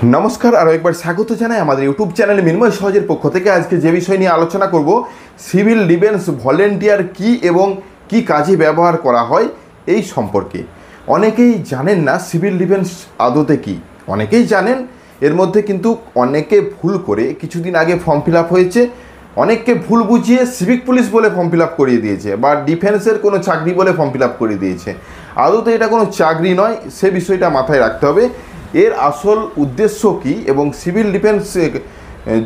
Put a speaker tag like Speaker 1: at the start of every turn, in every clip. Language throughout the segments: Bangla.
Speaker 1: নমস্কার, আরও একবার স্বাগত জানাই আমাদের ইউটিউব চ্যানেল মিনময় সহজের পক্ষ থেকে। আজকে যে বিষয় নিয়ে আলোচনা করব, সিভিল ডিফেন্স ভলেন্টিয়ার কি এবং কি কাজে ব্যবহার করা হয় এই সম্পর্কে। অনেকেই জানেন না সিভিল ডিফেন্স আদতে কি, অনেকেই জানেন, এর মধ্যে কিন্তু অনেকে ভুল করে কিছুদিন আগে ফর্ম ফিল আপ হয়েছে, অনেককে ভুল বুঝিয়ে সিভিক পুলিশ বলে ফর্ম ফিল আপ করিয়ে দিয়েছে বা ডিফেন্সের কোনো চাকরি বলে ফর্ম ফিল আপ করিয়ে দিয়েছে। আদতে এটা কোনো চাকরি নয়, সে বিষয়টা মাথায় রাখতে হবে। এর আসল উদ্দেশ্য কী এবং সিভিল ডিফেন্স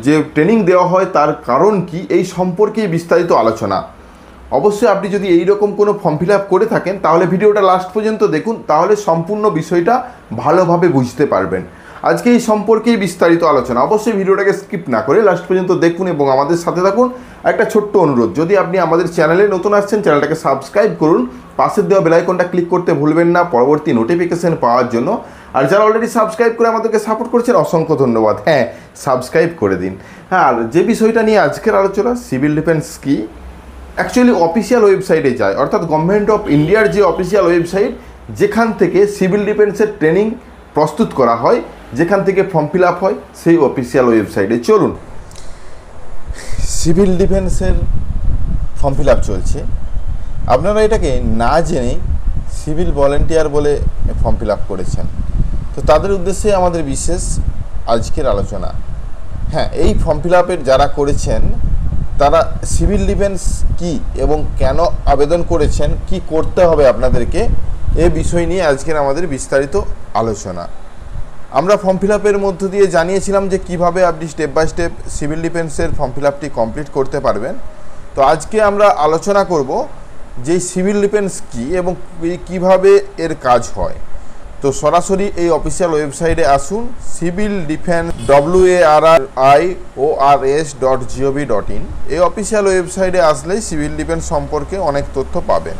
Speaker 1: যে ট্রেনিং দেওয়া হয় তার কারণ কি, এই সম্পর্কে বিস্তারিত আলোচনা। অবশ্যই আপনি যদি এই রকম কোনো ফর্ম ফিল আপ করে থাকেন তাহলে ভিডিওটা লাস্ট পর্যন্ত দেখুন, তাহলে সম্পূর্ণ বিষয়টা ভালোভাবে বুঝতে পারবেন। আজকে এই সম্পর্কেই বিস্তারিত আলোচনা। অবশ্যই ভিডিওটাকে স্কিপ না করে লাস্ট পর্যন্ত দেখুন এবং আমাদের সাথে থাকুন। একটা ছোট্ট অনুরোধ, যদি আপনি আমাদের চ্যানেলে নতুন আসছেন চ্যানেলটাকে সাবস্ক্রাইব করুন, পাশের দেওয়া বেল আইকনটা ক্লিক করতে ভুলবেন না পরবর্তী নোটিফিকেশন পাওয়ার জন্য। আর যারা অলরেডি সাবস্ক্রাইব করে আমাদেরকে সাপোর্ট করছেন অসংখ্য ধন্যবাদ। হ্যাঁ, সাবস্ক্রাইব করে দিন। হ্যাঁ, আর যে বিষয়টা নিয়ে আজকের আলোচনা, সিভিল ডিফেন্স কি, অ্যাকচুয়ালি অফিসিয়াল ওয়েবসাইটে যায়, অর্থাৎ গভর্নমেন্ট অফ ইন্ডিয়ার যে অফিসিয়াল ওয়েবসাইট, যেখান থেকে সিভিল ডিফেন্সের ট্রেনিং প্রস্তুত করা হয়, যেখান থেকে ফর্ম ফিল আপ হয়, সেই অফিসিয়াল ওয়েবসাইটে চলুন। সিভিল ডিফেন্সের ফর্ম ফিল আপ চলছে, আপনারা এটাকে না জেনে সিভিল ভলেন্টিয়ার বলে ফর্ম ফিল আপ করেছেন, তো তাদের উদ্দেশ্যে আমাদের বিশেষ আজকের আলোচনা। হ্যাঁ, এই ফর্ম ফিল আপের যারা করেছেন তারা সিভিল ডিফেন্স কি এবং কেন আবেদন করেছেন, কি করতে হবে আপনাদেরকে, এ বিষয় নিয়ে আজকের আমাদের বিস্তারিত আলোচনা। আমরা ফর্ম ফিল আপের মধ্য দিয়ে জানিয়েছিলাম যে কিভাবে আপনি স্টেপ বাই স্টেপ সিভিল ডিফেন্সের ফর্ম ফিল আপটি কমপ্লিট করতে পারবেন। তো আজকে আমরা আলোচনা করব যে সিভিল ডিফেন্স কি এবং কিভাবে এর কাজ হয়। তো সরাসরি এই অফিসিয়াল ওয়েবসাইটে আসুন, সিভিল ডিফেন্স WARIORS.gov.in। এই অফিসিয়াল ওয়েবসাইটে আসলেই সিভিল ডিফেন্স সম্পর্কে অনেক তথ্য পাবেন।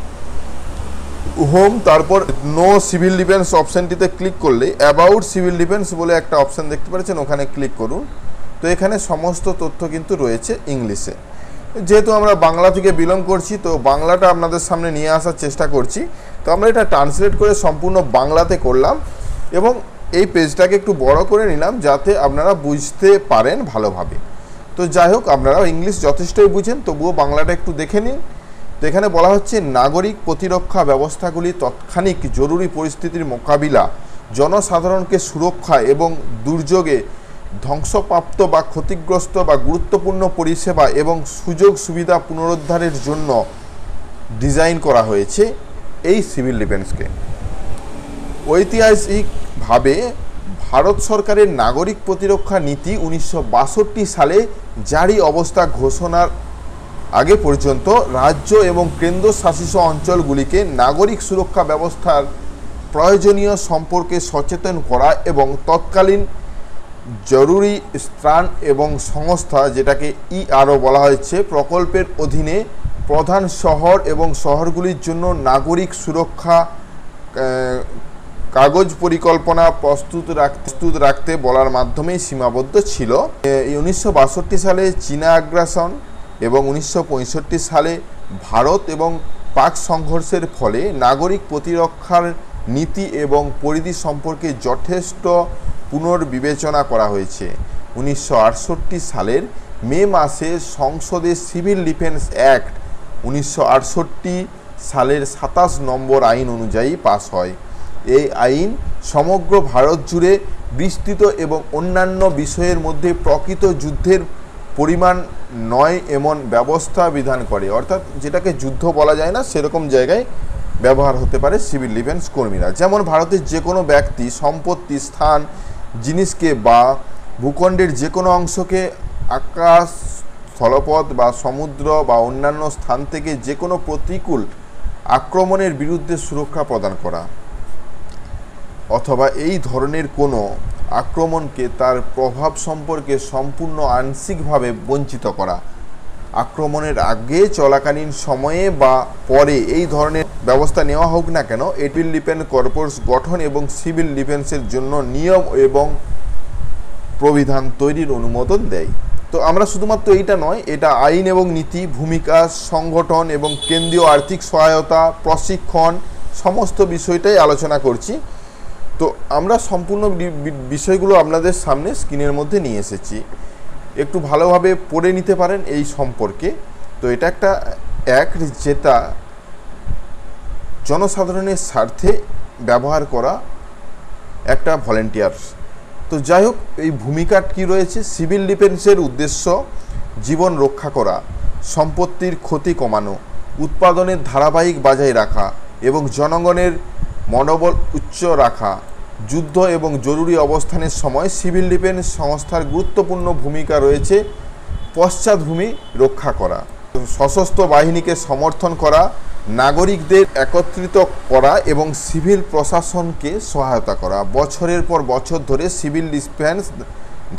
Speaker 1: হোম, তারপর নো সিভিল ডিফেন্স অপশানটিতে ক্লিক করলে অ্যাবাউট সিভিল ডিফেন্স বলে একটা অপশান দেখতে পাচ্ছেন, ওখানে ক্লিক করুন। তো এখানে সমস্ত তথ্য কিন্তু রয়েছে ইংলিশে। যেহেতু আমরা বাংলা থেকে বিলং করছি, তো বাংলাটা আপনাদের সামনে নিয়ে আসার চেষ্টা করছি। তো আমরা এটা ট্রান্সলেট করে সম্পূর্ণ বাংলাতে করলাম এবং এই পেজটাকে একটু বড় করে নিলাম যাতে আপনারা বুঝতে পারেন ভালোভাবে। তো যাই হোক, আপনারাও ইংলিশ যথেষ্টই বুঝেন, তবুও বাংলাটা একটু দেখে নিন। তো এখানে বলা হচ্ছে, নাগরিক প্রতিরক্ষা ব্যবস্থাগুলি তৎক্ষণিক জরুরি পরিস্থিতির মোকাবিলা, জনসাধারণকে সুরক্ষা এবং দুর্যোগে ধ্বংসপ্রাপ্ত বা ক্ষতিগ্রস্ত বা গুরুত্বপূর্ণ পরিষেবা এবং সুযোগ সুবিধা পুনরুদ্ধারের জন্য ডিজাইন করা হয়েছে এই সিভিল ডিফেন্সকে। ঐতিহাসিকভাবে ভারত সরকারের নাগরিক প্রতিরক্ষা নীতি 1962 সালে জারি অবস্থা ঘোষণার আগে পর্যন্ত রাজ্য এবং কেন্দ্রশাসিত অঞ্চলগুলিকে নাগরিক সুরক্ষা ব্যবস্থার প্রয়োজনীয় সম্পর্কে সচেতন করা এবং তৎকালীন জরুরি ত্রাণ এবং সংস্থা, যেটাকে ERO বলা হয়েছে, প্রকল্পের অধীনে প্রধান শহর এবং শহরগুলির জন্য নাগরিক সুরক্ষা কাগজ পরিকল্পনা প্রস্তুত রাখতে বলার মাধ্যমেই সীমাবদ্ধ ছিল। 1962 সালে চীনা আগ্রাসন এবং 1965 সালে ভারত এবং পাক সংঘর্ষের ফলে নাগরিক প্রতিরক্ষার নীতি এবং পরিধি সম্পর্কে যথেষ্ট পুনর্বিবেচনা করা হয়েছে। 1968 সালের মে মাসে সংসদে সিভিল ডিফেন্স অ্যাক্ট 1968 সালের 27 নম্বর আইন অনুযায়ী পাস হয়। এই আইন সমগ্র ভারত জুড়ে বিস্তৃত এবং অন্যান্য বিষয়ের মধ্যে প্রকৃত যুদ্ধের পরিমাণ নয় এমন ব্যবস্থা বিধান করে, অর্থাৎ যেটাকে যুদ্ধ বলা যায় না সেরকম জায়গায় ব্যবহার হতে পারে সিভিল ডিফেন্স কর্মীরা। যেমন ভারতের যে কোনো ব্যক্তি সম্পত্তি, স্থান, জিনিসকে বা ভূখণ্ডের যে কোনো অংশকে আকাশ, স্থলপথ বা সমুদ্র বা অন্যান্য স্থান থেকে যে কোনো প্রতিকূল আক্রমণের বিরুদ্ধে সুরক্ষা প্রদান করা, অথবা এই ধরনের কোনো আক্রমণকে তার প্রভাব সম্পর্কে সম্পূর্ণ আংশিকভাবে বঞ্চিত করা, আক্রমণের আগে, চলাকালীন সময়ে বা পরে এই ধরনের ব্যবস্থা নেওয়া হোক না কেন, সিভিল ডিফেন্স কর্পস গঠন এবং সিভিল ডিফেন্সের জন্য নিয়ম এবং প্রবিধান তৈরির অনুমোদন দেয়। তো আমরা শুধুমাত্র এইটা নয়, এটা আইন এবং নীতি, ভূমিকা, সংগঠন এবং কেন্দ্রীয় আর্থিক সহায়তা, প্রশিক্ষণ, সমস্ত বিষয়টাই আলোচনা করছি। তো আমরা সম্পূর্ণ বিষয়গুলো আপনাদের সামনে স্ক্রিনের মধ্যে নিয়ে এসেছি, একটু ভালোভাবে পড়ে নিতে পারেন এই সম্পর্কে। তো এটা একটা যেটা জনসাধারণের স্বার্থে ব্যবহার করা একটা ভলেন্টিয়ার। তো যাই হোক, এই ভূমিকা কী রয়েছে? সিভিল ডিফেন্সের উদ্দেশ্য জীবন রক্ষা করা, সম্পত্তির ক্ষতি কমানো, উৎপাদনের ধারাবাহিক বজায় রাখা এবং জনগণের মনোবল উচ্চ রাখা। যুদ্ধ এবং জরুরি অবস্থানের সময় সিভিল ডিফেন্স সংস্থার গুরুত্বপূর্ণ ভূমিকা রয়েছে পশ্চাৎভূমি রক্ষা করা, সশস্ত্র বাহিনীকে সমর্থন করা, নাগরিকদের একত্রিত করা এবং সিভিল প্রশাসনকে সহায়তা করা। বছরের পর বছর ধরে সিভিল ডিফেন্স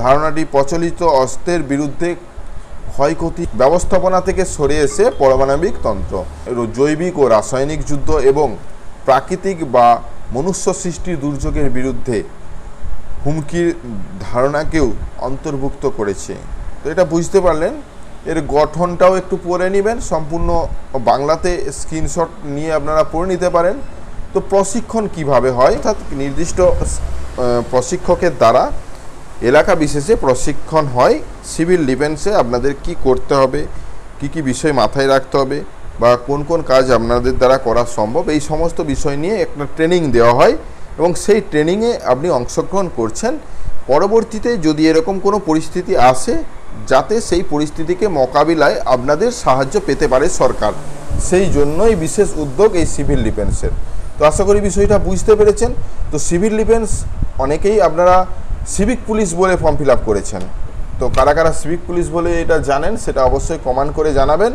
Speaker 1: ধারণাটি প্রচলিত অস্ত্রের বিরুদ্ধে ক্ষয়ক্ষতি ব্যবস্থাপনা থেকে সরে এসে পারমাণবিক তন্ত্র, জৈবিক ও রাসায়নিক যুদ্ধ এবং প্রাকৃতিক বা মনুষ্য সৃষ্টির দুর্যোগের বিরুদ্ধে হুমকির ধারণাকেও অন্তর্ভুক্ত করেছে। তো এটা বুঝতে পারলেন। এর গঠনটাও একটু পড়ে নেবেন, সম্পূর্ণ বাংলাতে স্ক্রিনশট নিয়ে আপনারা পড়ে নিতে পারেন। তো প্রশিক্ষণ কিভাবে হয়, অর্থাৎ নির্দিষ্ট প্রশিক্ষকের দ্বারা এলাকা বিশেষে প্রশিক্ষণ হয় সিভিল ডিফেন্সে। আপনাদের কি করতে হবে, কি কি বিষয় মাথায় রাখতে হবে, বা কোন কোন কাজ আপনাদের দ্বারা করা সম্ভব, এই সমস্ত বিষয় নিয়ে একটা ট্রেনিং দেওয়া হয় এবং সেই ট্রেনিংয়ে আপনি অংশগ্রহণ করছেন। পরবর্তীতে যদি এরকম কোনো পরিস্থিতি আসে, যাতে সেই পরিস্থিতিকে মোকাবিলায় আপনাদের সাহায্য পেতে পারে সরকার, সেই জন্যই বিশেষ উদ্যোগ এই সিভিল ডিফেন্সের। তো আশা করি বিষয়টা বুঝতে পেরেছেন। তো সিভিল ডিফেন্স অনেকেই আপনারা সিভিক পুলিশ বলে ফর্ম ফিল আপ করেছেন। তো কারা কারা সিভিক পুলিশ বলে এটা জানেন, সেটা অবশ্যই কমেন্ট করে জানাবেন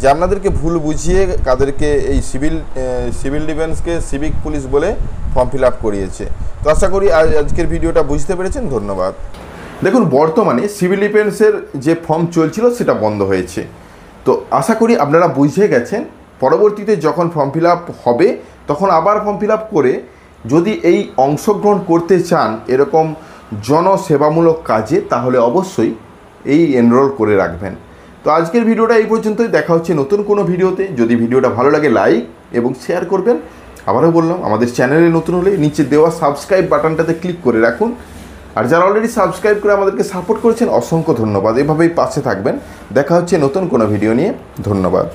Speaker 1: যে আপনাদেরকে ভুল বুঝিয়ে কাদেরকে এই সিভিল ডিফেন্সকে সিভিক পুলিশ বলে ফর্ম ফিল আপ করিয়েছে। তো আশা করি আজকের ভিডিওটা বুঝতে পেরেছেন। ধন্যবাদ। দেখুন, বর্তমানে সিভিল ডিফেন্সের যে ফর্ম চলছিল সেটা বন্ধ হয়েছে। তো আশা করি আপনারা বুঝে গেছেন। পরবর্তীতে যখন ফর্ম ফিল আপ হবে, তখন আবার ফর্ম ফিল আপ করে যদি এই অংশগ্রহণ করতে চান এরকম জনসেবামূলক কাজে, তাহলে অবশ্যই এই এনরোল করে রাখবেন। তো আজকের ভিডিওটা এই পর্যন্তই। দেখা হচ্ছে নতুন কোনো ভিডিওতে। যদি ভিডিওটা ভালো লাগে লাইক এবং শেয়ার করবেন। আবারও বললাম, আমাদের চ্যানেলে নতুন হলে নিচে দেওয়া সাবস্ক্রাইব বাটনটাতে ক্লিক করে রাখুন। আর যারা অলরেডি সাবস্ক্রাইব করে আমাদেরকে সাপোর্ট করেছেন, অসংখ্য ধন্যবাদ। এভাবেই পাশে থাকবেন। দেখা হচ্ছে নতুন কোনো ভিডিও নিয়ে। ধন্যবাদ।